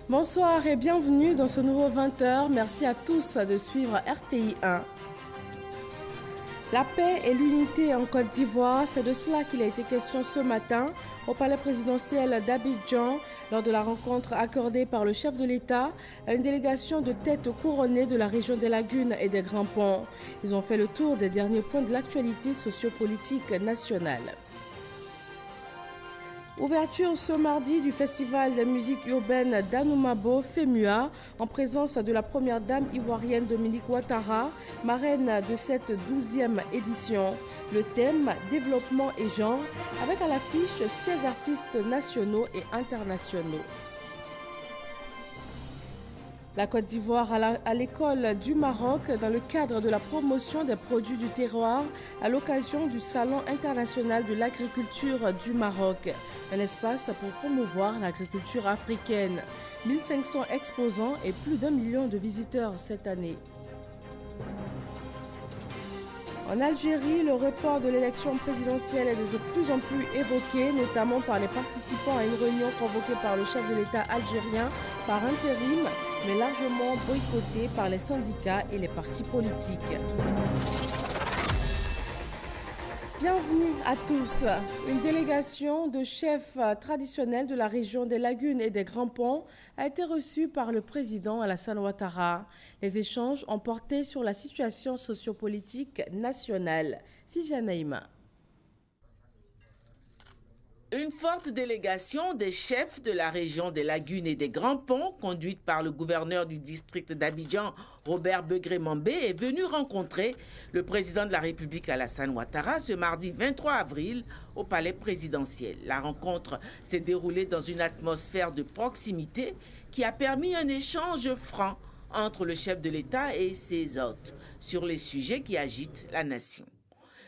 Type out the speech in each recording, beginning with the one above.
Bonsoir et bienvenue dans ce nouveau 20h. Merci à tous de suivre RTI 1. La paix et l'unité en Côte d'Ivoire, c'est de cela qu'il a été question ce matin au palais présidentiel d'Abidjan lors de la rencontre accordée par le chef de l'État à une délégation de têtes couronnées de la région des Lagunes et des Grands Ponts. Ils ont fait le tour des derniers points de l'actualité sociopolitique nationale. Ouverture ce mardi du festival de musique urbaine d'Anoumabo FEMUA en présence de la première dame ivoirienne Dominique Ouattara, marraine de cette 12e édition. Le thème développement et genre avec à l'affiche 16 artistes nationaux et internationaux. La Côte d'Ivoire à l'école du Maroc dans le cadre de la promotion des produits du terroir à l'occasion du Salon international de l'agriculture du Maroc. Un espace pour promouvoir l'agriculture africaine. 1500 exposants et plus d'1 million de visiteurs cette année. En Algérie, le report de l'élection présidentielle est de plus en plus évoqué, notamment par les participants à une réunion convoquée par le chef de l'État algérien par intérim, mais largement boycottée par les syndicats et les partis politiques. Bienvenue à tous. Une délégation de chefs traditionnels de la région des Lagunes et des Grands Ponts a été reçue par le président Alassane Ouattara. Les échanges ont porté sur la situation sociopolitique nationale. Fija Naïma. Une forte délégation des chefs de la région des Lagunes et des Grands Ponts, conduite par le gouverneur du district d'Abidjan, Robert Begré-Mambé, est venue rencontrer le président de la République Alassane Ouattara ce mardi 23 avril au palais présidentiel. La rencontre s'est déroulée dans une atmosphère de proximité qui a permis un échange franc entre le chef de l'État et ses hôtes sur les sujets qui agitent la nation.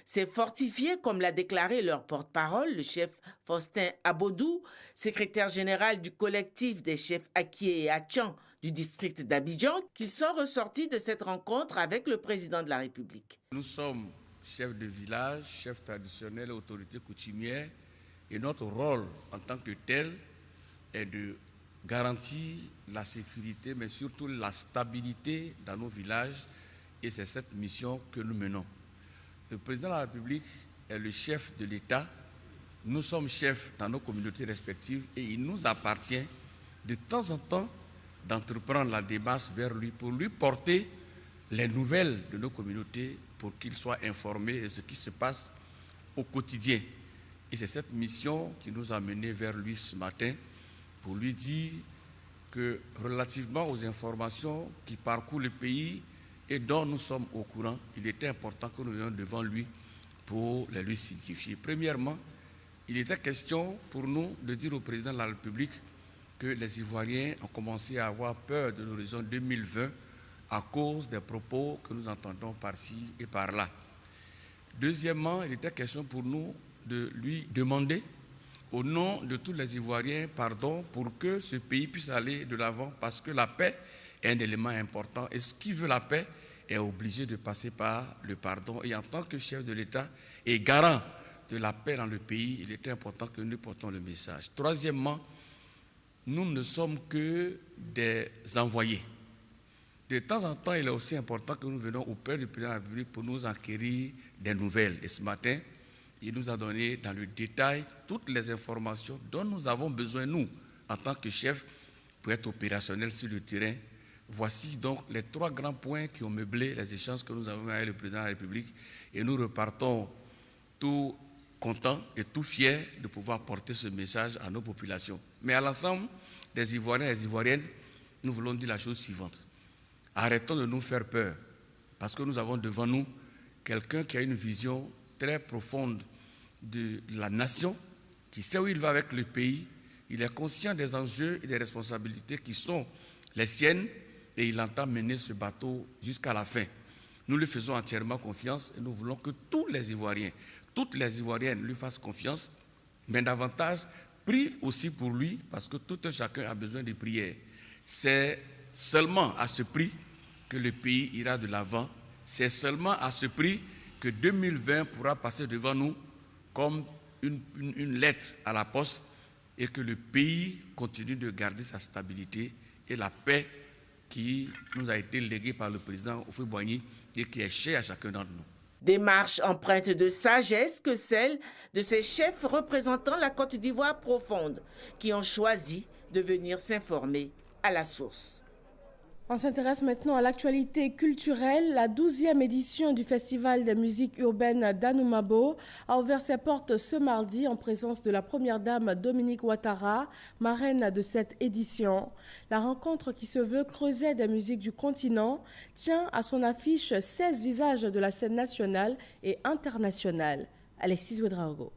C'est fortifié, comme l'a déclaré leur porte-parole, le chef Faustin Abodou, secrétaire général du collectif des chefs Akié et Achan du district d'Abidjan, qu'ils sont ressortis de cette rencontre avec le président de la République. Nous sommes chefs de village, chefs traditionnels, autorités coutumières, et notre rôle en tant que tel est de garantir la sécurité, mais surtout la stabilité dans nos villages, et c'est cette mission que nous menons. Le président de la République est le chef de l'État. Nous sommes chefs dans nos communautés respectives et il nous appartient de temps en temps d'entreprendre la démarche vers lui pour lui porter les nouvelles de nos communautés pour qu'il soit informé de ce qui se passe au quotidien. Et c'est cette mission qui nous a menés vers lui ce matin pour lui dire que relativement aux informations qui parcourent le pays et dont nous sommes au courant, il était important que nous venions devant lui pour les lui signifier. Premièrement, il était question pour nous de dire au président de la République que les Ivoiriens ont commencé à avoir peur de l'horizon 2020 à cause des propos que nous entendons par-ci et par-là. Deuxièmement, il était question pour nous de lui demander, au nom de tous les Ivoiriens, pardon pour que ce pays puisse aller de l'avant, parce que la paix est un élément important. Et ce qui veut la paix est obligé de passer par le pardon. Et en tant que chef de l'État et garant de la paix dans le pays, il était important que nous portions le message. Troisièmement, nous ne sommes que des envoyés. De temps en temps, il est aussi important que nous venions auprès du président de la République pour nous acquérir des nouvelles. Et ce matin, il nous a donné dans le détail toutes les informations dont nous avons besoin, nous, en tant que chefs, pour être opérationnels sur le terrain. Voici donc les 3 grands points qui ont meublé les échanges que nous avons avec le président de la République. Et nous repartons tout contents et tout fiers de pouvoir porter ce message à nos populations. Mais à l'ensemble des Ivoiriens et des Ivoiriennes, nous voulons dire la chose suivante. Arrêtons de nous faire peur, parce que nous avons devant nous quelqu'un qui a une vision très profonde de la nation, qui sait où il va avec le pays. Il est conscient des enjeux et des responsabilités qui sont les siennes, et il entend mener ce bateau jusqu'à la fin. Nous lui faisons entièrement confiance et nous voulons que tous les Ivoiriens, toutes les Ivoiriennes lui fassent confiance, mais davantage prient aussi pour lui, parce que tout un chacun a besoin de prières. C'est seulement à ce prix que le pays ira de l'avant. C'est seulement à ce prix que 2020 pourra passer devant nous comme une lettre à la poste et que le pays continue de garder sa stabilité et la paix qui nous a été léguée par le président Houphouët-Boigny et qui est chère à chacun d'entre nous. Démarche empreinte de sagesse que celle de ces chefs représentant la Côte d'Ivoire profonde qui ont choisi de venir s'informer à la source. On s'intéresse maintenant à l'actualité culturelle. La 12e édition du Festival de musique urbaine d'Anoumabo a ouvert ses portes ce mardi en présence de la première dame Dominique Ouattara, marraine de cette édition. La rencontre qui se veut creuset des musiques du continent tient à son affiche 16 visages de la scène nationale et internationale. Alexis Ouedraogo.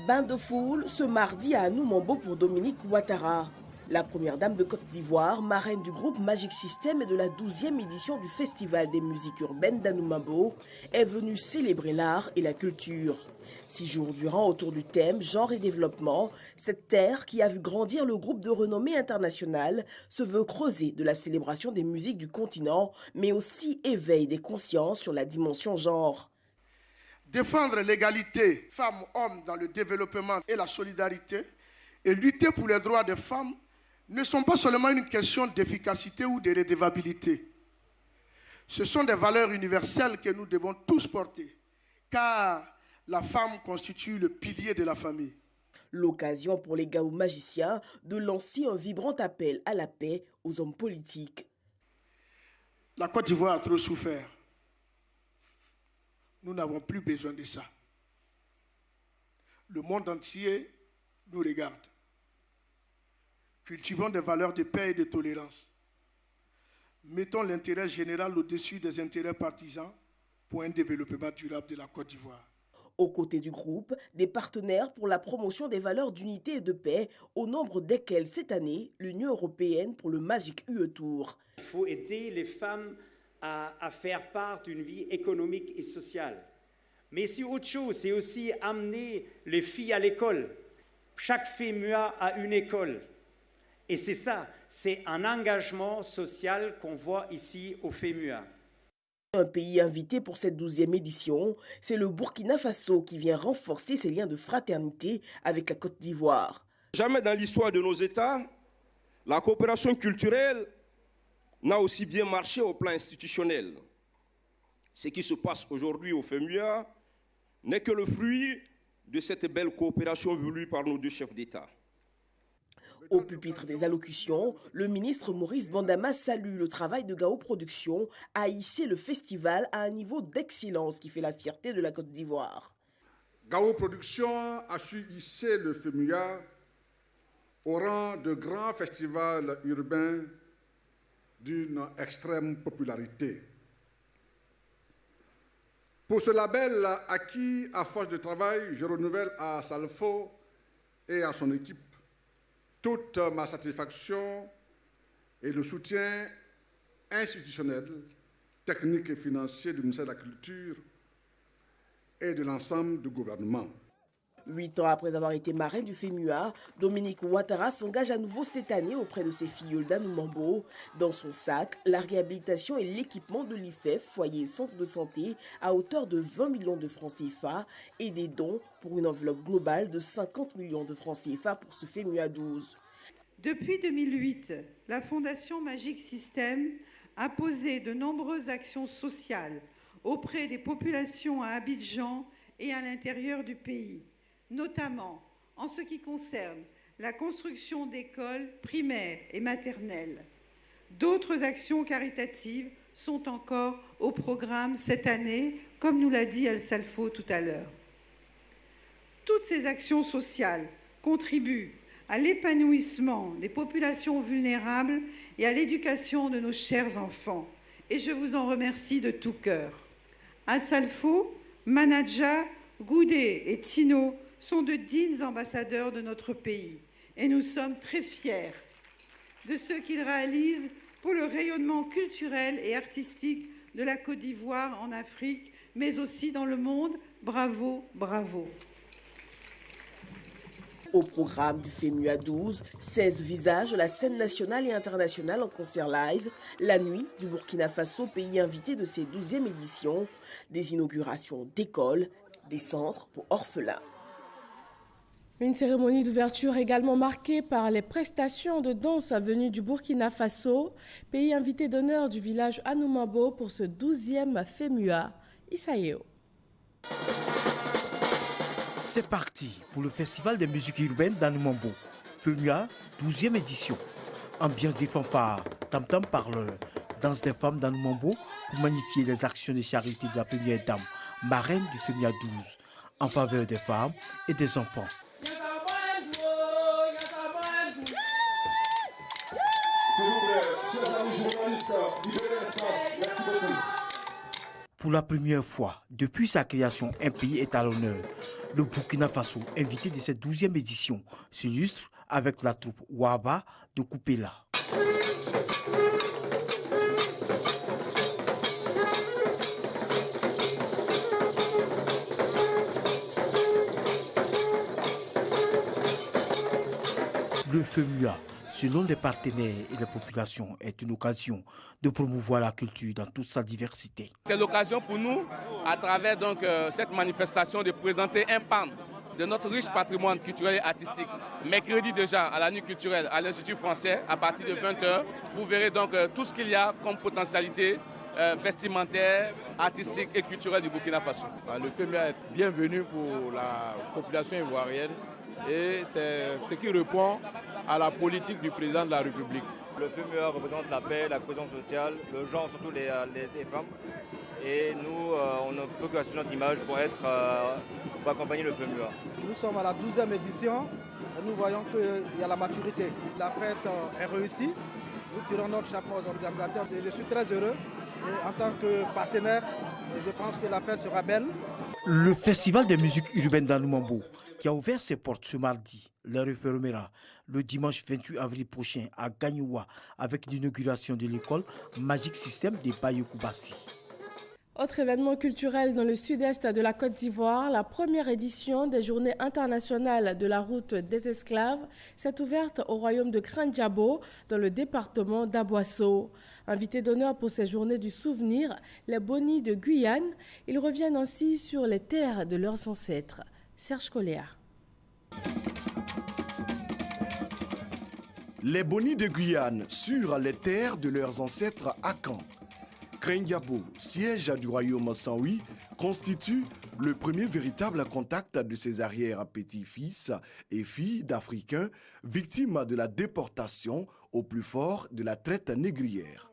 Bain de foule ce mardi à Anoumabo pour Dominique Ouattara. La première dame de Côte d'Ivoire, marraine du groupe Magic System et de la 12e édition du Festival des musiques urbaines d'Anoumabo, est venue célébrer l'art et la culture. 6 jours durant autour du thème genre et développement, cette terre qui a vu grandir le groupe de renommée internationale se veut creuser de la célébration des musiques du continent, mais aussi éveil des consciences sur la dimension genre. Défendre l'égalité femmes-hommes dans le développement et la solidarité et lutter pour les droits des femmes ne sont pas seulement une question d'efficacité ou de redevabilité. Ce sont des valeurs universelles que nous devons tous porter, car la femme constitue le pilier de la famille. L'occasion pour les Gaou magiciens de lancer un vibrant appel à la paix aux hommes politiques. La Côte d'Ivoire a trop souffert. Nous n'avons plus besoin de ça. Le monde entier nous regarde. Cultivons des valeurs de paix et de tolérance. Mettons l'intérêt général au-dessus des intérêts partisans pour un développement durable de la Côte d'Ivoire. Aux côtés du groupe, des partenaires pour la promotion des valeurs d'unité et de paix, au nombre desquels cette année, l'Union européenne pour le Magic UE Tour. Il faut aider les femmes à faire part d'une vie économique et sociale. Mais c'est autre chose, c'est aussi amener les filles à l'école. Chaque FEMUA a une école. Et c'est ça, c'est un engagement social qu'on voit ici au FEMUA. Un pays invité pour cette 12e édition, c'est le Burkina Faso qui vient renforcer ses liens de fraternité avec la Côte d'Ivoire. Jamais dans l'histoire de nos États, la coopération culturelle n'a aussi bien marché au plan institutionnel. Ce qui se passe aujourd'hui au FEMUA n'est que le fruit de cette belle coopération voulue par nos deux chefs d'État. Au pupitre des allocutions, le ministre Maurice Bandama salue le travail de Gao Productions à hisser le festival à un niveau d'excellence qui fait la fierté de la Côte d'Ivoire. Gao Productions a su hisser le FEMUA au rang de grand festival urbain d'une extrême popularité. Pour ce label acquis à force de travail, je renouvelle à Salfo et à son équipe toute ma satisfaction et le soutien institutionnel, technique et financier du ministère de la Culture et de l'ensemble du gouvernement. 8 ans après avoir été marraine du FEMUA, Dominique Ouattara s'engage à nouveau cette année auprès de ses filleuls d'Anoumabo. Dans son sac, la réhabilitation et l'équipement de l'IFEF, foyer et centre de santé, à hauteur de 20 millions de francs CFA et des dons pour une enveloppe globale de 50 millions de francs CFA pour ce FEMUA 12. Depuis 2008, la Fondation Magic System a posé de nombreuses actions sociales auprès des populations à Abidjan et à l'intérieur du pays, notamment en ce qui concerne la construction d'écoles primaires et maternelles. D'autres actions caritatives sont encore au programme cette année, comme nous l'a dit El Salfo tout à l'heure. Toutes ces actions sociales contribuent à l'épanouissement des populations vulnérables et à l'éducation de nos chers enfants. Et je vous en remercie de tout cœur. El Salfo, Manadja, Goudé et Tino sont de dignes ambassadeurs de notre pays. Et nous sommes très fiers de ce qu'ils réalisent pour le rayonnement culturel et artistique de la Côte d'Ivoire en Afrique, mais aussi dans le monde. Bravo, bravo. Au programme du FEMUA 12, 16 visages de la scène nationale et internationale en concert live, la nuit du Burkina Faso, pays invité de ces 12e éditions, des inaugurations d'écoles, des centres pour orphelins. Une cérémonie d'ouverture également marquée par les prestations de danse venues du Burkina Faso, pays invité d'honneur du village Anoumabo pour ce 12e FEMUA. Isaïo. C'est parti pour le Festival des musiques urbaines d'Anoumabo. FEMUA, 12e édition. Ambiance des fanfares, tam-tam parleur, danse des femmes d'Anoumabo pour magnifier les actions de charité de la première dame, marraine du FEMUA 12, en faveur des femmes et des enfants. Pour la première fois, depuis sa création, un pays est à l'honneur. Le Burkina Faso, invité de cette 12e édition, s'illustre avec la troupe Waba de Koupela. Le FEMUA, selon les partenaires et les populations, est une occasion de promouvoir la culture dans toute sa diversité. C'est l'occasion pour nous, à travers cette manifestation, de présenter un pan de notre riche patrimoine culturel et artistique. Mercredi déjà, à la nuit culturelle, à l'Institut français, à partir de 20h, vous verrez donc tout ce qu'il y a comme potentialité vestimentaire, artistique et culturelle du Burkina Faso. Le FEMUA est bienvenu pour la population ivoirienne et c'est ce qui répond à la politique du président de la République. Le FEMUA représente la paix, la cohésion sociale, le genre, surtout les femmes. Et nous, on ne peut que assurer notre image pour accompagner le FEMUA. Nous sommes à la 12e édition et nous voyons qu'il y a la maturité. La fête est réussie. Nous tirons notre chapeau aux organisateurs. Je suis très heureux. Et en tant que partenaire, je pense que la fête sera belle. Le Festival des musiques urbaines d'Anoumabo, qui a ouvert ses portes ce mardi, le refermera le dimanche 28 avril prochain à Gagnoua avec l'inauguration de l'école Magic System de Bayokoubassi. Autre événement culturel dans le sud-est de la Côte d'Ivoire, la première édition des Journées internationales de la route des esclaves s'est ouverte au royaume de Kranjabo dans le département d'Aboisseau. Invités d'honneur pour ces journées du souvenir, les Bonis de Guyane, ils reviennent ainsi sur les terres de leurs ancêtres. Serge Coléa. Les Bonis de Guyane sur les terres de leurs ancêtres à Caen. Kranjabo, siège du royaume Sanwi, constitue le premier véritable contact de ses arrière-petits-fils et filles d'Africains victimes de la déportation au plus fort de la traite négrière.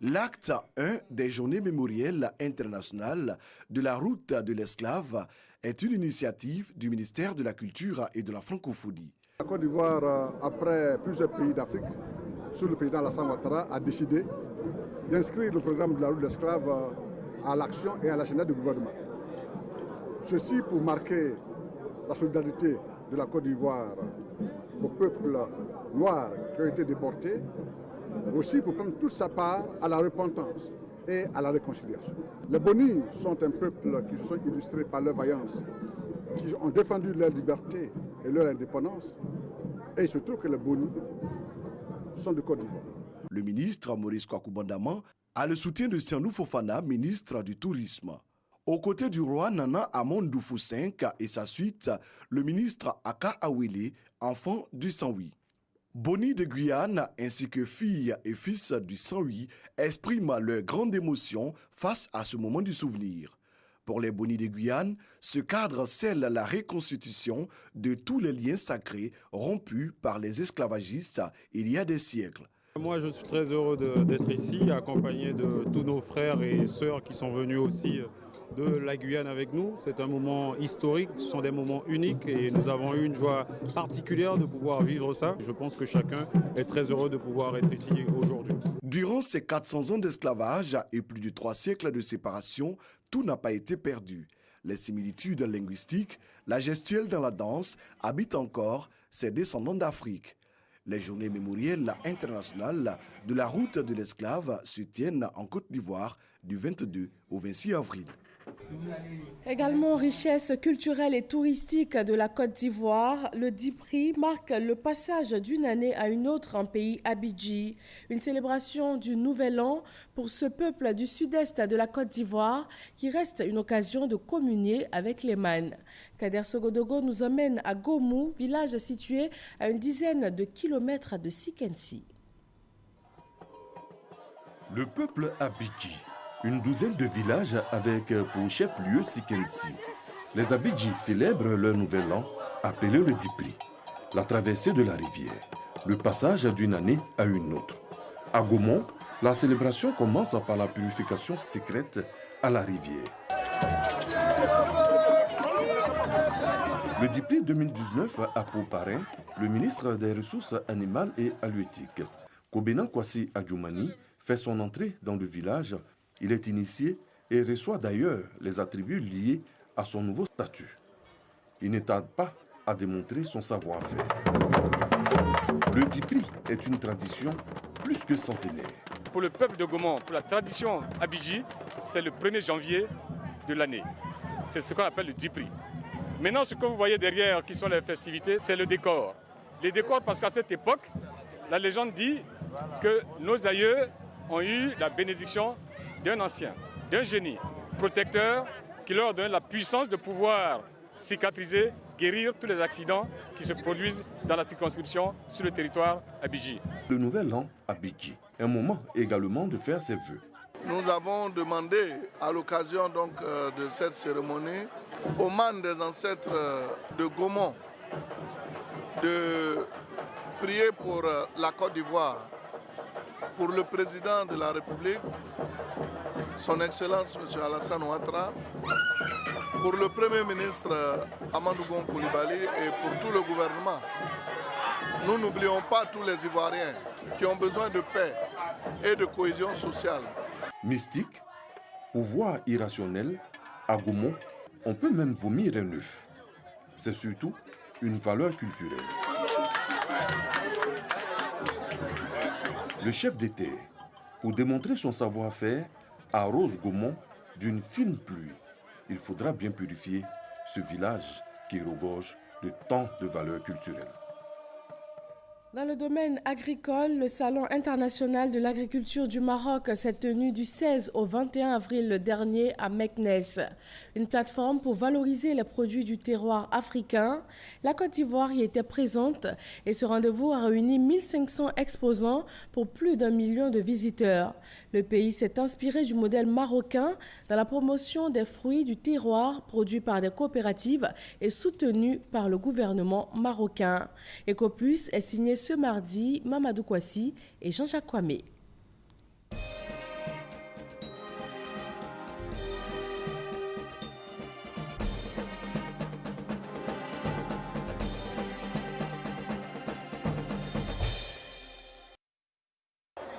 L'acte 1 des Journées mémorielles internationales de la route de l'esclave est une initiative du ministère de la Culture et de la Francophonie. La Côte d'Ivoire, après plusieurs pays d'Afrique, sous le président Alassane Ouattara, a décidé d'inscrire le programme de la route de l'esclave à l'action et à l'agenda du gouvernement. Ceci pour marquer la solidarité de la Côte d'Ivoire au peuple noir qui a été déporté, aussi pour prendre toute sa part à la repentance et à la réconciliation. Les Bonis sont un peuple qui se sont illustrés par leur vaillance, qui ont défendu leur liberté et leur indépendance, et il se trouve que les Bonis sont de Côte d'Ivoire. Le ministre Maurice Kwaku-Bandaman a le soutien de Sianou Fofana, ministre du Tourisme. Aux côtés du roi Nana Amondou V et sa suite, le ministre Aka Awele, enfant du Sanwi. Bonis de Guyane ainsi que filles et fils du Sanwi expriment leur grande émotion face à ce moment du souvenir. Pour les Bonis de Guyane, ce cadre scelle la reconstitution de tous les liens sacrés rompus par les esclavagistes il y a des siècles. Moi, je suis très heureux d'être ici, accompagné de tous nos frères et sœurs qui sont venus aussi de la Guyane avec nous. C'est un moment historique, ce sont des moments uniques et nous avons eu une joie particulière de pouvoir vivre ça. Je pense que chacun est très heureux de pouvoir être ici aujourd'hui. Durant ces 400 ans d'esclavage et plus de 3 siècles de séparation, tout n'a pas été perdu. Les similitudes linguistiques, la gestuelle dans la danse habitent encore ces descendants d'Afrique. Les journées mémorielles internationales de la route de l'esclave se tiennent en Côte d'Ivoire du 22 au 26 avril. Également richesse culturelle et touristique de la Côte d'Ivoire, le Dipri marque le passage d'une année à une autre en pays Abidji. Une célébration du Nouvel An pour ce peuple du sud-est de la Côte d'Ivoire qui reste une occasion de communier avec les mânes. Kader Sogodogo nous emmène à Gomou, village situé à une dizaine de kilomètres de Sikensi. Le peuple Abidji. Une douzaine de villages avec pour chef-lieu Sikensi. Les Abidji célèbrent leur nouvel an, appelé le Dipri, la traversée de la rivière, le passage d'une année à une autre. À Gaumont, la célébration commence par la purification secrète à la rivière. Le Dipri 2019 a pour parrain le ministre des Ressources animales et halieutiques. Kobena Kwasi Adjoumani fait son entrée dans le village. Il est initié et reçoit d'ailleurs les attributs liés à son nouveau statut. Il ne tarde pas à démontrer son savoir-faire. Le Dipri est une tradition plus que centenaire. Pour le peuple de Gaumont, pour la tradition Abidji, c'est le 1er janvier de l'année. C'est ce qu'on appelle le Dipri. Maintenant, ce que vous voyez derrière, qui sont les festivités, c'est le décor. Les décors, parce qu'à cette époque, la légende dit que nos aïeux ont eu la bénédiction d'un ancien, d'un génie protecteur qui leur donne la puissance de pouvoir cicatriser, guérir tous les accidents qui se produisent dans la circonscription sur le territoire Abidji. Le nouvel an Abidji, un moment également de faire ses vœux. Nous avons demandé à l'occasion de cette cérémonie aux mânes des ancêtres de Gaumont de prier pour la Côte d'Ivoire, pour le président de la République, son Excellence M. Alassane Ouattara, pour le Premier ministre Amadou Gon Coulibaly et pour tout le gouvernement. Nous n'oublions pas tous les Ivoiriens qui ont besoin de paix et de cohésion sociale. Mystique, pouvoir irrationnel, à Gaumont, on peut même vomir un œuf. C'est surtout une valeur culturelle. Le chef d'État, pour démontrer son savoir-faire, arrose Gaumont d'une fine pluie. Il faudra bien purifier ce village qui regorge de tant de valeurs culturelles. Dans le domaine agricole, le Salon international de l'agriculture du Maroc s'est tenu du 16 au 21 avril dernier à Meknès. Une plateforme pour valoriser les produits du terroir africain. La Côte d'Ivoire y était présente et ce rendez-vous a réuni 1500 exposants pour plus d'1 million de visiteurs. Le pays s'est inspiré du modèle marocain dans la promotion des fruits du terroir produits par des coopératives et soutenus par le gouvernement marocain. Ecoplus est signé ce mardi, Mamadou Kwasi et Jean-Jacques Kwame.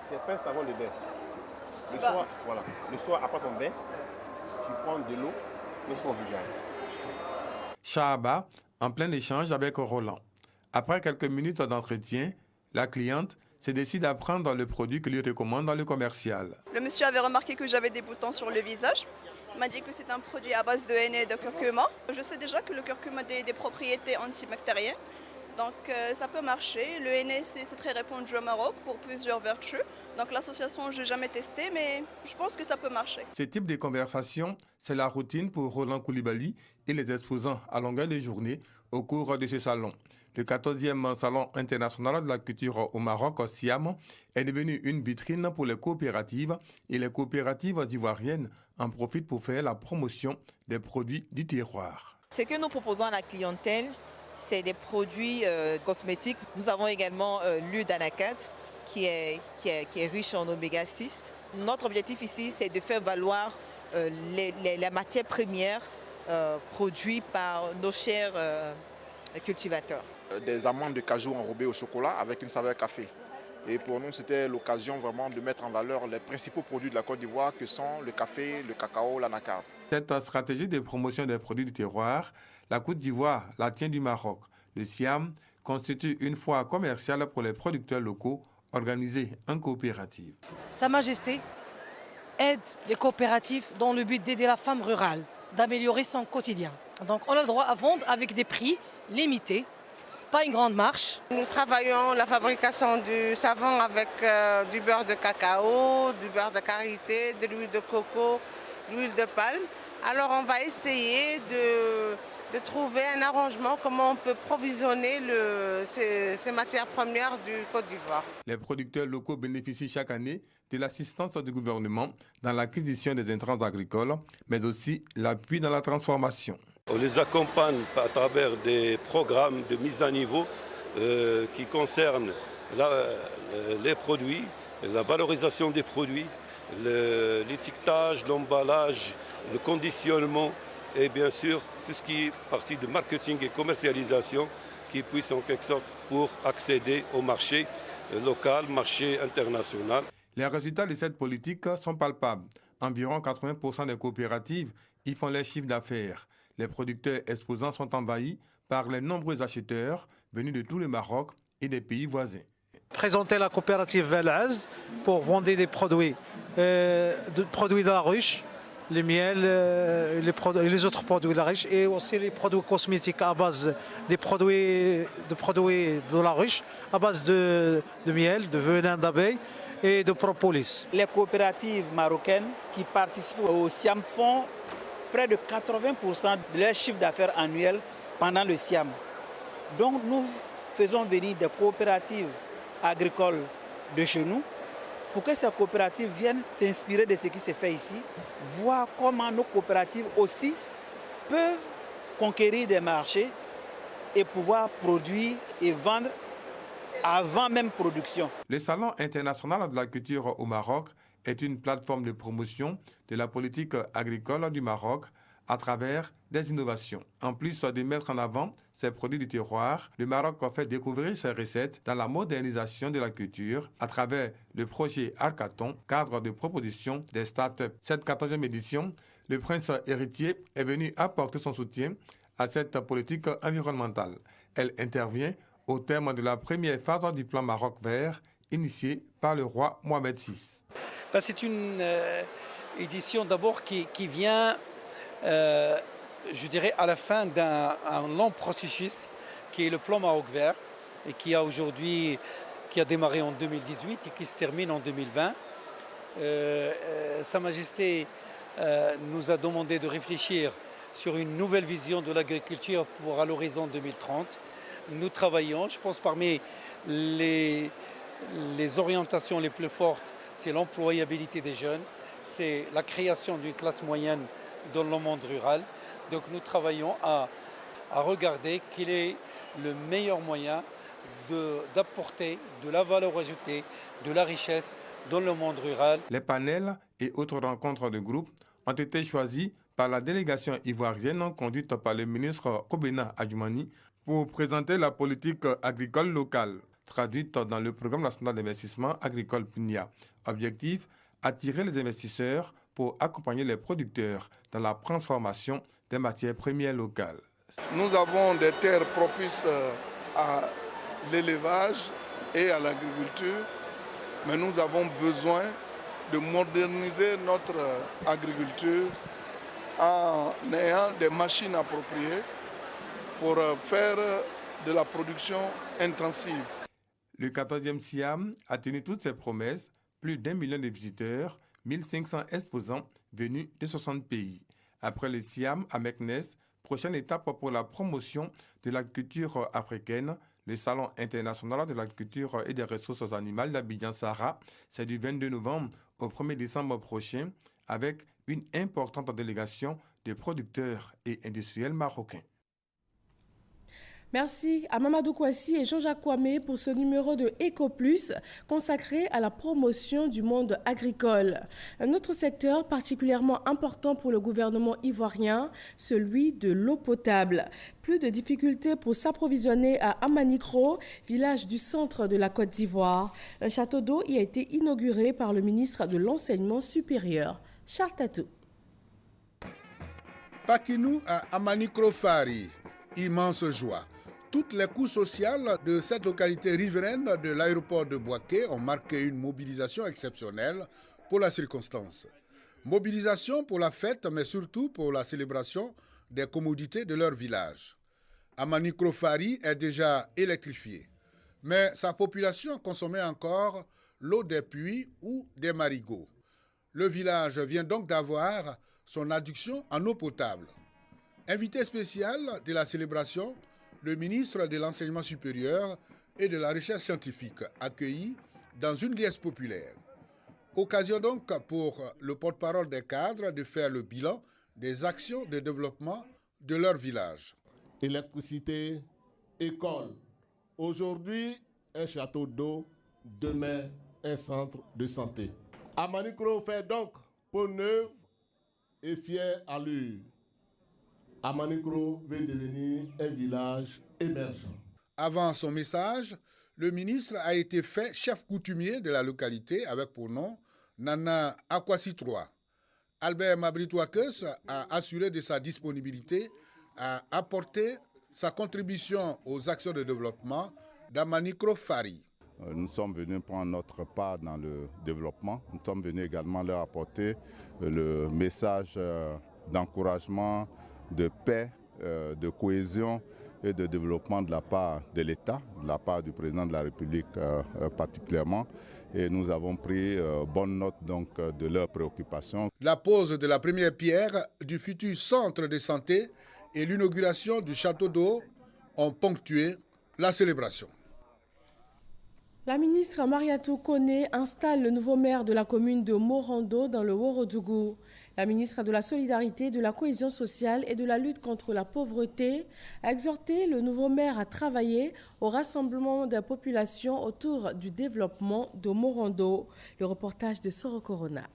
C'est pas un savon de bain. Le soir, voilà. Le soir, après ton bain, tu prends de l'eau, mets sur le visage. Shahaba, en plein échange avec Roland. Après quelques minutes d'entretien, la cliente se décide à prendre le produit que lui recommande le commercial. Le monsieur avait remarqué que j'avais des boutons sur le visage. Il m'a dit que c'est un produit à base de henné et de curcuma. Je sais déjà que le curcuma a des propriétés antibactériennes, donc ça peut marcher. Le henné, c'est très répandu au Maroc pour plusieurs vertus. Donc l'association, je n'ai jamais testé, mais je pense que ça peut marcher. Ce type de conversation, c'est la routine pour Roland Coulibaly et les exposants à longueur de journée au cours de ce salon. Le 14e Salon international de la culture au Maroc, SIAM, est devenu une vitrine pour les coopératives et les coopératives ivoiriennes en profitent pour faire la promotion des produits du terroir. Ce que nous proposons à la clientèle, c'est des produits cosmétiques. Nous avons également l'huile d'anacarde qui est riche en oméga 6. Notre objectif ici, c'est de faire valoir les matières premières produites par nos chers cultivateurs. Des amandes de cajou enrobées au chocolat avec une saveur café. Et pour nous, c'était l'occasion vraiment de mettre en valeur les principaux produits de la Côte d'Ivoire que sont le café, le cacao, l'anacarde. Cette stratégie de promotion des produits du terroir, la Côte d'Ivoire la tient du Maroc. Le SIAM constitue une foire commerciale pour les producteurs locaux organisée en coopérative. Sa Majesté aide les coopératives dans le but d'aider la femme rurale, d'améliorer son quotidien. Donc on a le droit à vendre avec des prix limités, pas une grande marche. Nous travaillons la fabrication du savon avec du beurre de cacao, du beurre de karité, de l'huile de coco, de l'huile de palme. Alors on va essayer de trouver un arrangement, comment on peut provisionner ces matières premières du Côte d'Ivoire. Les producteurs locaux bénéficient chaque année de l'assistance du gouvernement dans l'acquisition des intrants agricoles, mais aussi l'appui dans la transformation. On les accompagne à travers des programmes de mise à niveau qui concernent les produits, la valorisation des produits, l'étiquetage, l'emballage, le conditionnement et bien sûr tout ce qui est partie de marketing et commercialisation qui puisse en quelque sorte pour accéder au marché local, marché international. Les résultats de cette politique sont palpables. Environ 80% des coopératives y font leur chiffre d'affaires. Les producteurs exposants sont envahis par les nombreux acheteurs venus de tout le Maroc et des pays voisins. Présenter la coopérative Velaz pour vendre des produits, de la ruche, le miel, les autres produits de la ruche et aussi les produits cosmétiques à base des produits de la ruche, à base de miel, de venin d'abeille et de propolis. Les coopératives marocaines qui participent au SIAM font près de 80% de leur chiffre d'affaires annuel pendant le SIAM. Donc nous faisons venir des coopératives agricoles de chez nous pour que ces coopératives viennent s'inspirer de ce qui se fait ici, voir comment nos coopératives aussi peuvent conquérir des marchés et pouvoir produire et vendre avant même production. Le Salon international de la culture au Maroc est une plateforme de promotion de la politique agricole du Maroc à travers des innovations. En plus de mettre en avant ses produits du terroir, le Maroc a fait découvrir ses recettes dans la modernisation de la culture à travers le projet Arcaton, cadre de proposition des startups. Cette 14e édition, le prince héritier est venu apporter son soutien à cette politique environnementale. Elle intervient au terme de la première phase du plan Maroc vert initié par le roi Mohamed VI. C'est une édition d'abord qui vient, je dirais, à la fin d'un long processus qui est le plan Maroc vert et qui a démarré en 2018 et qui se termine en 2020. Sa Majesté nous a demandé de réfléchir sur une nouvelle vision de l'agriculture pour à l'horizon 2030. Nous travaillons, je pense, parmi les orientations les plus fortes, c'est l'employabilité des jeunes, c'est la création d'une classe moyenne dans le monde rural. Donc nous travaillons à regarder quel est le meilleur moyen d'apporter de la valeur ajoutée, de la richesse dans le monde rural. Les panels et autres rencontres de groupe ont été choisis par la délégation ivoirienne conduite par le ministre Kobena Adjoumani pour présenter la politique agricole locale, traduite dans le programme national d'investissement agricole PNIA. Objectif, attirer les investisseurs pour accompagner les producteurs dans la transformation des matières premières locales. Nous avons des terres propices à l'élevage et à l'agriculture, mais nous avons besoin de moderniser notre agriculture en ayant des machines appropriées pour faire de la production intensive. Le 14e SIAM a tenu toutes ses promesses, plus d'1 million de visiteurs, 1500 exposants venus de 60 pays. Après le SIAM à Meknes, prochaine étape pour la promotion de la culture africaine, le Salon international de la culture et des ressources animales d'Abidjan-Sahara, c'est du 22 novembre au 1er décembre prochain, avec une importante délégation de producteurs et industriels marocains. Merci à Mamadou Kouassi et Jean-Jacques Kwame pour ce numéro de Eco Plus consacré à la promotion du monde agricole. Un autre secteur particulièrement important pour le gouvernement ivoirien, celui de l'eau potable. Plus de difficultés pour s'approvisionner à Amanikro, village du centre de la Côte d'Ivoire. Un château d'eau y a été inauguré par le ministre de l'Enseignement supérieur, Charles Tatou. Pakinou à Amanikro Fari, immense joie. Toutes les couches sociales de cette localité riveraine de l'aéroport de Bouaké ont marqué une mobilisation exceptionnelle pour la circonstance. Mobilisation pour la fête, mais surtout pour la célébration des commodités de leur village. Amanikrofari est déjà électrifié, mais sa population consommait encore l'eau des puits ou des marigots. Le village vient donc d'avoir son adduction en eau potable. Invité spécial de la célébration, le ministre de l'Enseignement supérieur et de la Recherche scientifique, accueilli dans une liesse populaire. Occasion donc pour le porte-parole des cadres de faire le bilan des actions de développement de leur village. Électricité, école. Aujourd'hui, un château d'eau, demain, un centre de santé. Amanikro fait donc peau neuve et fière allure. Amanikro veut devenir un village émergent. Avant son message, le ministre a été fait chef coutumier de la localité avec pour nom Nana Akwasi III. Albert Mabritouakes a assuré de sa disponibilité à apporter sa contribution aux actions de développement d'Amanikrofari. Nous sommes venus prendre notre part dans le développement. Nous sommes venus également leur apporter le message d'encouragement, de paix, de cohésion et de développement de la part de l'État, de la part du président de la République particulièrement. Et nous avons pris bonne note donc, de leurs préoccupations. La pose de la première pierre du futur centre de santé et l'inauguration du château d'eau ont ponctué la célébration. La ministre Mariatou Kone installe le nouveau maire de la commune de Morando dans le Ouorodougou. La ministre de la Solidarité, de la Cohésion sociale et de la lutte contre la pauvreté a exhorté le nouveau maire à travailler au rassemblement des populations autour du développement de Morando. Le reportage de Soro Corona.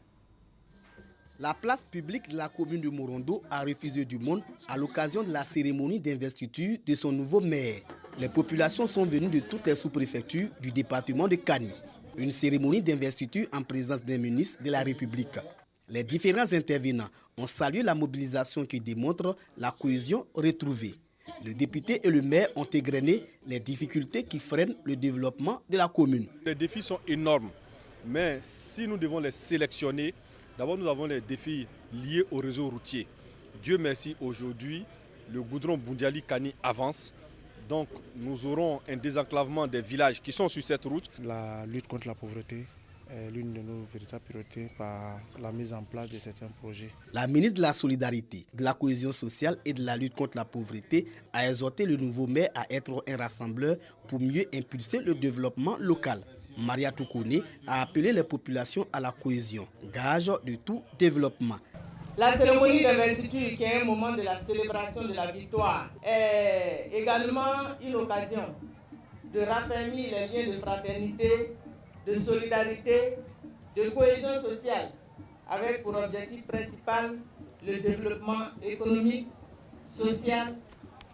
La place publique de la commune de Morando a refusé du monde à l'occasion de la cérémonie d'investiture de son nouveau maire. Les populations sont venues de toutes les sous-préfectures du département de Kani. Une cérémonie d'investiture en présence d'un ministre de la République. Les différents intervenants ont salué la mobilisation qui démontre la cohésion retrouvée. Le député et le maire ont égrené les difficultés qui freinent le développement de la commune. Les défis sont énormes, mais si nous devons les sélectionner, d'abord nous avons les défis liés au réseau routier. Dieu merci, aujourd'hui, le goudron Bundiali-Kani avance. Donc nous aurons un désenclavement des villages qui sont sur cette route. La lutte contre la pauvreté est l'une de nos véritables priorités par la mise en place de certains projets. La ministre de la Solidarité, de la Cohésion sociale et de la lutte contre la pauvreté a exhorté le nouveau maire à être un rassembleur pour mieux impulser le développement local. Mariatou Kone a appelé les populations à la cohésion, gage de tout développement. La cérémonie d'investiture, qui est un moment de la célébration de la victoire, est également une occasion de raffermir les liens de fraternité, de solidarité, de cohésion sociale, avec pour objectif principal le développement économique, social,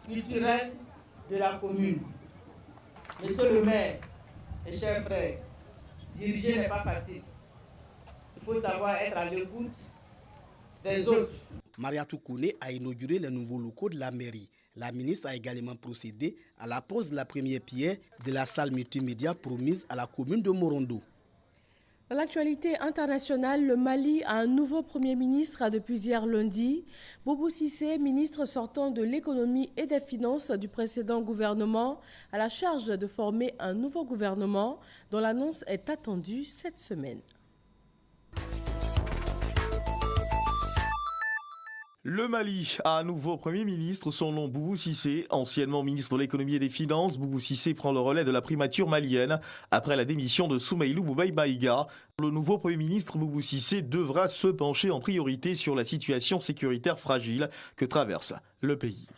culturel de la commune. Monsieur le maire et chers frères, diriger n'est pas facile. Il faut savoir être à l'écoute des autres. Mariatou Kone a inauguré les nouveaux locaux de la mairie. La ministre a également procédé à la pose de la première pierre de la salle multimédia promise à la commune de Morando. Dans l'actualité internationale, le Mali a un nouveau Premier ministre depuis hier lundi. Boubou Cissé, ministre sortant de l'économie et des finances du précédent gouvernement, a la charge de former un nouveau gouvernement dont l'annonce est attendue cette semaine. Le Mali a un nouveau Premier ministre, son nom Boubou Cissé. Anciennement ministre de l'économie et des finances, Boubou Cissé prend le relais de la primature malienne après la démission de Soumaïlou Boubaï Maïga. Le nouveau Premier ministre Boubou Cissé devra se pencher en priorité sur la situation sécuritaire fragile que traverse le pays.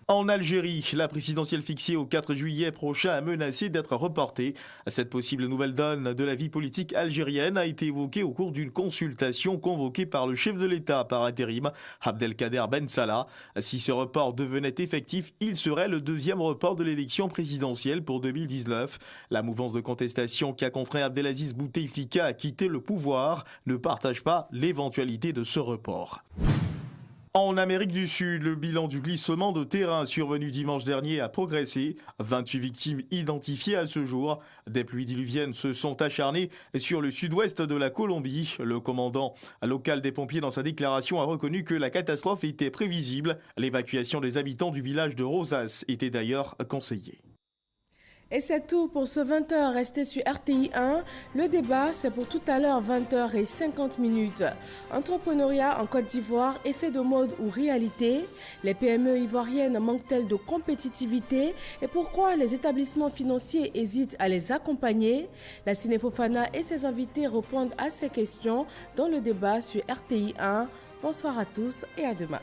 En Algérie, la présidentielle fixée au 4 juillet prochain a menacé d'être reportée. Cette possible nouvelle donne de la vie politique algérienne a été évoquée au cours d'une consultation convoquée par le chef de l'État par intérim, Abdelkader Ben Salah. Si ce report devenait effectif, il serait le deuxième report de l'élection présidentielle pour 2019. La mouvance de contestation qui a contraint Abdelaziz Bouteflika à quitter le pouvoir ne partage pas l'éventualité de ce report. En Amérique du Sud, le bilan du glissement de terrain survenu dimanche dernier a progressé. 28 victimes identifiées à ce jour. Des pluies diluviennes se sont acharnées sur le sud-ouest de la Colombie. Le commandant local des pompiers, dans sa déclaration, a reconnu que la catastrophe était prévisible. L'évacuation des habitants du village de Rosas était d'ailleurs conseillée. Et c'est tout pour ce 20h. Restez sur RTI 1. Le débat, c'est pour tout à l'heure, 20h50. Entrepreneuriat en Côte d'Ivoire, effet de mode ou réalité? Les PME ivoiriennes manquent-elles de compétitivité? Et pourquoi les établissements financiers hésitent à les accompagner? La Ciné-Fofana et ses invités répondent à ces questions dans le débat sur RTI 1. Bonsoir à tous et à demain.